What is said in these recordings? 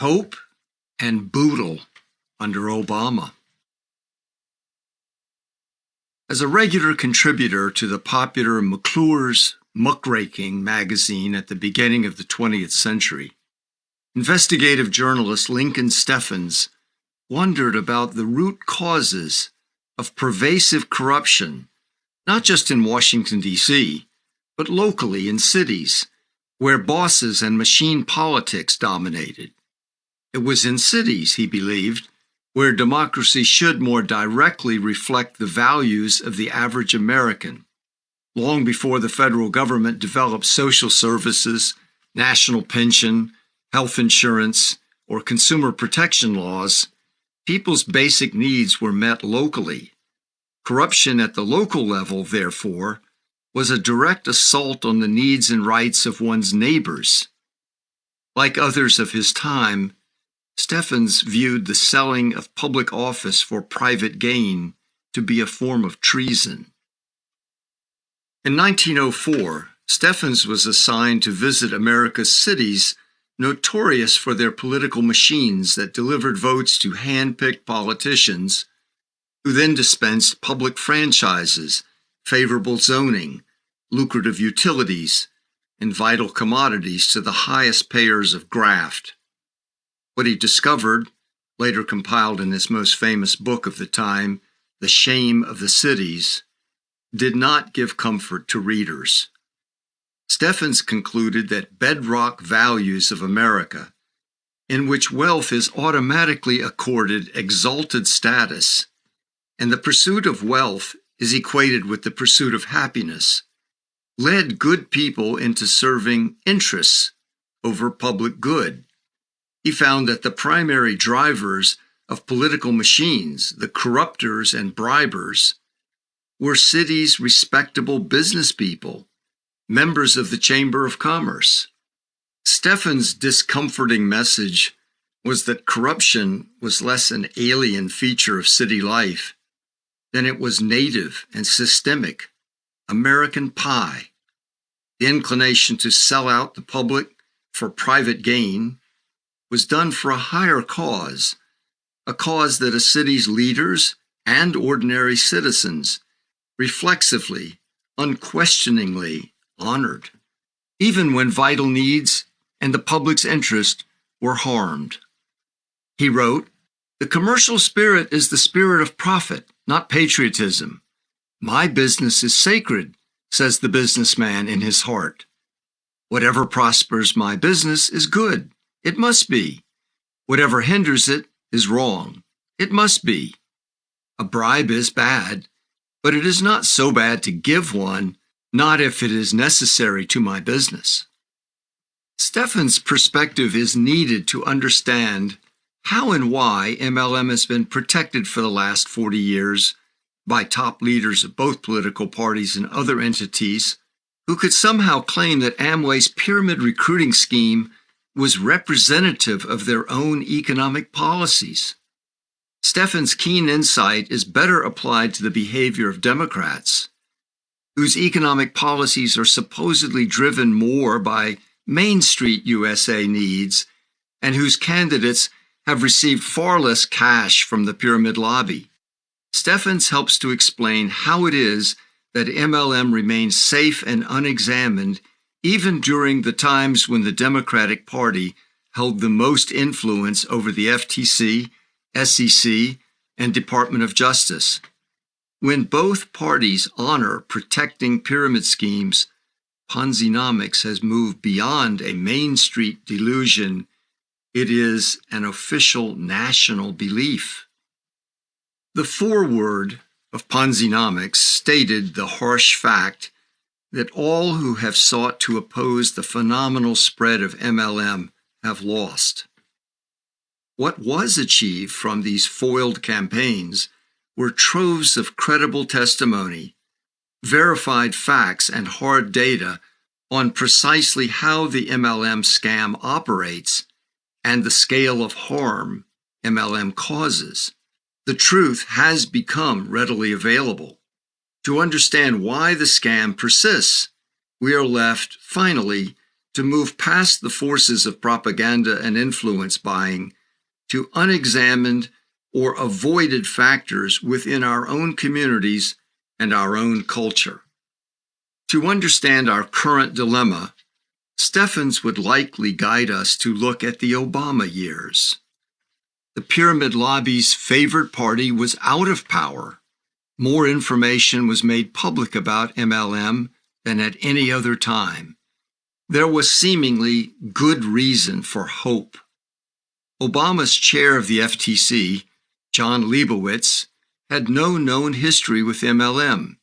Hope and Boodle under Obama. As a regular contributor to the popular McClure's Muckraking magazine at the beginning of the 20th century, investigative journalist Lincoln Steffens wondered about the root causes of pervasive corruption, not just in Washington, D.C., but locally in cities where bosses and machine politics dominated. It was in cities, he believed, where democracy should more directly reflect the values of the average American. Long before the federal government developed social services, national pension, health insurance, or consumer protection laws, people's basic needs were met locally. Corruption at the local level, therefore, was a direct assault on the needs and rights of one's neighbors. Like others of his time, Steffens viewed the selling of public office for private gain to be a form of treason. In 1904, Steffens was assigned to visit America's cities notorious for their political machines that delivered votes to hand-picked politicians who then dispensed public franchises, favorable zoning, lucrative utilities, and vital commodities to the highest payers of graft. What he discovered, later compiled in his most famous book of the time, The Shame of the Cities, did not give comfort to readers. Steffens concluded that bedrock values of America, in which wealth is automatically accorded exalted status, and the pursuit of wealth is equated with the pursuit of happiness, led good people into serving interests over public good. He found that the primary drivers of political machines, the corruptors and bribers, were cities' respectable business people, members of the Chamber of Commerce. Steffens' discomforting message was that corruption was less an alien feature of city life than it was native and systemic, American pie. The inclination to sell out the public for private gain was done for a higher cause, a cause that a city's leaders and ordinary citizens reflexively, unquestioningly honored, even when vital needs and the public's interest were harmed. He wrote, "The commercial spirit is the spirit of profit, not patriotism. My business is sacred, says the businessman in his heart. Whatever prospers my business is good. It must be. Whatever hinders it is wrong. It must be. A bribe is bad, but it is not so bad to give one, not if it is necessary to my business." Steffens' perspective is needed to understand how and why MLM has been protected for the last 40 years by top leaders of both political parties and other entities who could somehow claim that Amway's pyramid recruiting scheme was representative of their own economic policies. Steffens' keen insight is better applied to the behavior of Democrats, whose economic policies are supposedly driven more by Main Street USA needs and whose candidates have received far less cash from the pyramid lobby. Steffens helps to explain how it is that MLM remains safe and unexamined even during the times when the Democratic Party held the most influence over the FTC, SEC, and Department of Justice. When both parties honor protecting pyramid schemes, Ponzinomics has moved beyond a Main Street delusion. It is an official national belief. The foreword of Ponzinomics stated the harsh fact that all who have sought to oppose the phenomenal spread of MLM have lost. What was achieved from these foiled campaigns were troves of credible testimony, verified facts, and hard data on precisely how the MLM scam operates and the scale of harm MLM causes. The truth has become readily available. To understand why the scam persists, we are left, finally, to move past the forces of propaganda and influence buying to unexamined or avoided factors within our own communities and our own culture. To understand our current dilemma, Steffens would likely guide us to look at the Obama years. The pyramid lobby's favorite party was out of power. More information was made public about MLM than at any other time. There was seemingly good reason for hope. Obama's chair of the FTC, John Leibowitz, had no known history with MLM.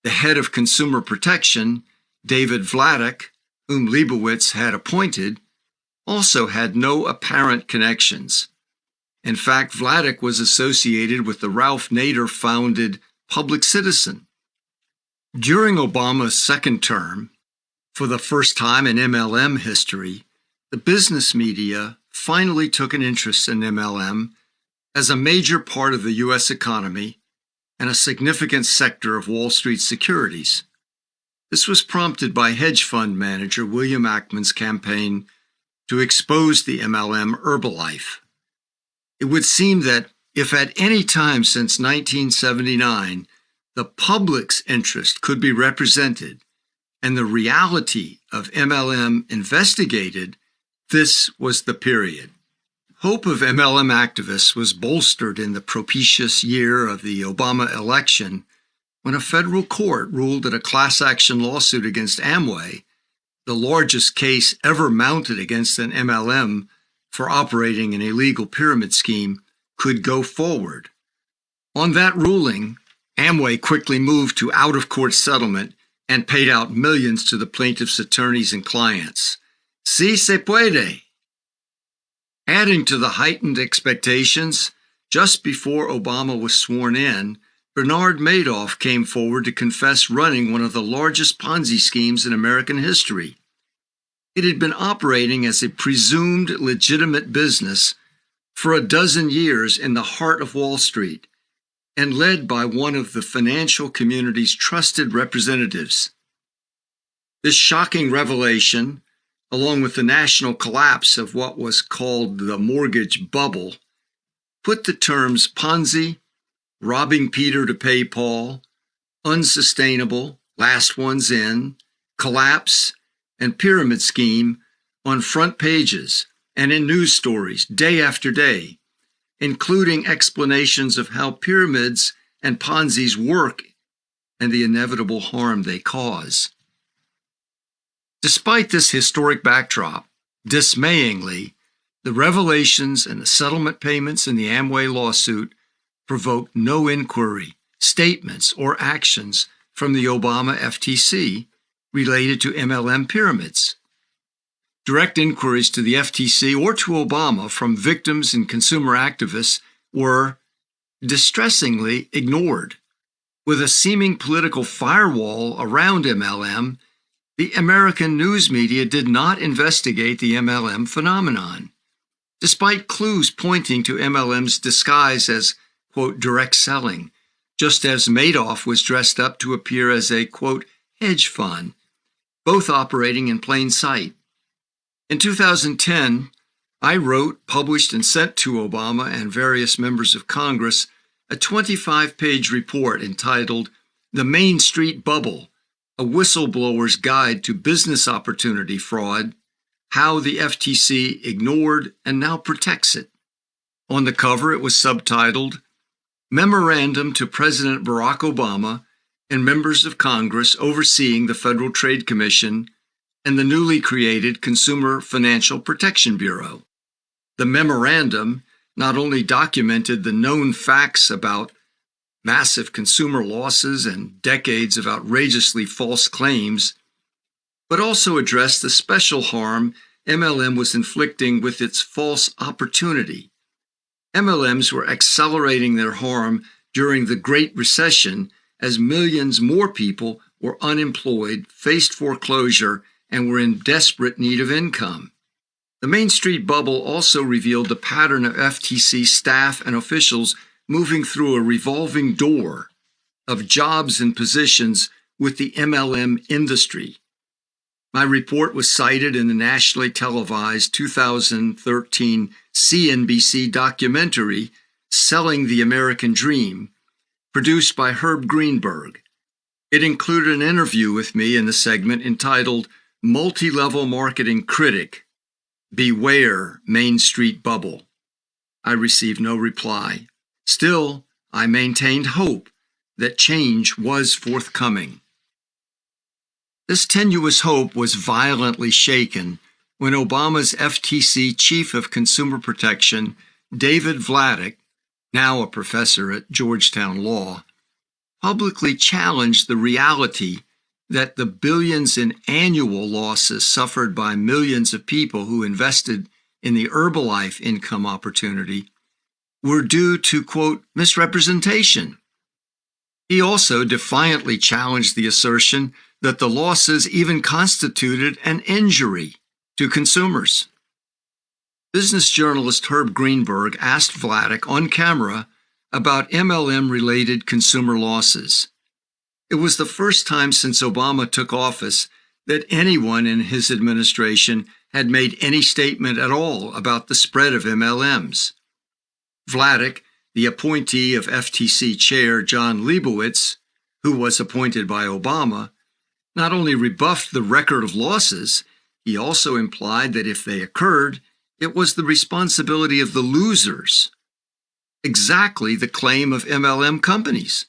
The head of consumer protection, David Vladeck, whom Leibowitz had appointed, also had no apparent connections. In fact, Vladeck was associated with the Ralph Nader-founded Public Citizen. During Obama's second term, for the first time in MLM history, the business media finally took an interest in MLM as a major part of the U.S. economy and a significant sector of Wall Street securities. This was prompted by hedge fund manager William Ackman's campaign to expose the MLM Herbalife. It would seem that if at any time since 1979 the public's interest could be represented and the reality of MLM investigated, this was the period. Hope of MLM activists was bolstered in the propitious year of the Obama election when a federal court ruled that a class action lawsuit against Amway, the largest case ever mounted against an MLM for operating an illegal pyramid scheme, could go forward. On that ruling, Amway quickly moved to out-of-court settlement and paid out millions to the plaintiff's attorneys and clients. Si se puede. Adding to the heightened expectations, just before Obama was sworn in, Bernard Madoff came forward to confess running one of the largest Ponzi schemes in American history. It had been operating as a presumed legitimate business for a dozen years in the heart of Wall Street and led by one of the financial community's trusted representatives. This shocking revelation, along with the national collapse of what was called the mortgage bubble, put the terms Ponzi, robbing Peter to pay Paul, unsustainable, last one's in, collapse, and pyramid scheme on front pages and in news stories day after day, including explanations of how pyramids and Ponzi's work and the inevitable harm they cause. Despite this historic backdrop, dismayingly, the revelations and the settlement payments in the Amway lawsuit provoked no inquiry, statements, or actions from the Obama FTC related to MLM pyramids. Direct inquiries to the FTC or to Obama from victims and consumer activists were distressingly ignored. With a seeming political firewall around MLM, the American news media did not investigate the MLM phenomenon, despite clues pointing to MLM's disguise as, quote, direct selling, just as Madoff was dressed up to appear as a, quote, hedge fund, both operating in plain sight. In 2010, I wrote, published, and sent to Obama and various members of Congress a 25-page report entitled The Main Street Bubble, A Whistleblower's Guide to Business Opportunity Fraud, How the FTC Ignored and Now Protects It. On the cover, it was subtitled, Memorandum to President Barack Obama and members of Congress overseeing the Federal Trade Commission and the newly created Consumer Financial Protection Bureau. The memorandum not only documented the known facts about massive consumer losses and decades of outrageously false claims, but also addressed the special harm MLM was inflicting with its false opportunity. MLMs were accelerating their harm during the Great Recession as millions more people were unemployed, faced foreclosure, and were in desperate need of income. The Main Street Bubble also revealed the pattern of FTC staff and officials moving through a revolving door of jobs and positions with the MLM industry. My report was cited in the nationally televised 2013 CNBC documentary, Selling the American Dream, produced by Herb Greenberg. It included an interview with me in the segment entitled Multi-Level Marketing Critic, Beware Main Street Bubble. I received no reply. Still, I maintained hope that change was forthcoming. This tenuous hope was violently shaken when Obama's FTC Chief of Consumer Protection, David Vladeck, now a professor at Georgetown Law, publicly challenged the reality that the billions in annual losses suffered by millions of people who invested in the Herbalife income opportunity were due to, quote, misrepresentation. He also defiantly challenged the assertion that the losses even constituted an injury to consumers. Business journalist Herb Greenberg asked Vladeck on camera about MLM-related consumer losses. It was the first time since Obama took office that anyone in his administration had made any statement at all about the spread of MLMs. Vladeck, the appointee of FTC Chair John Leibowitz, who was appointed by Obama, not only rebuffed the record of losses, he also implied that if they occurred, it was the responsibility of the losers. Exactly the claim of MLM companies.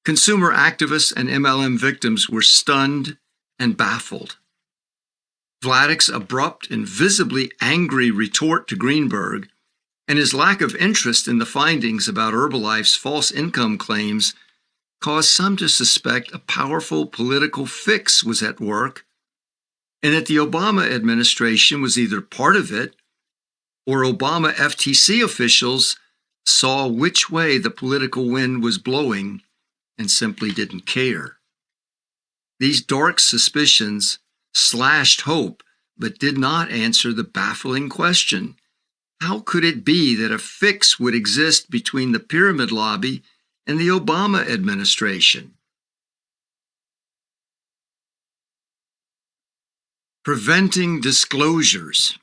Consumer activists and MLM victims were stunned and baffled. Vladeck's abrupt and visibly angry retort to Greenberg and his lack of interest in the findings about Herbalife's false income claims caused some to suspect a powerful political fix was at work, and that the Obama administration was either part of it or Obama FTC officials saw which way the political wind was blowing and simply didn't care. These dark suspicions slashed hope, but did not answer the baffling question: how could it be that a fix would exist between the pyramid lobby and the Obama administration? Preventing disclosures.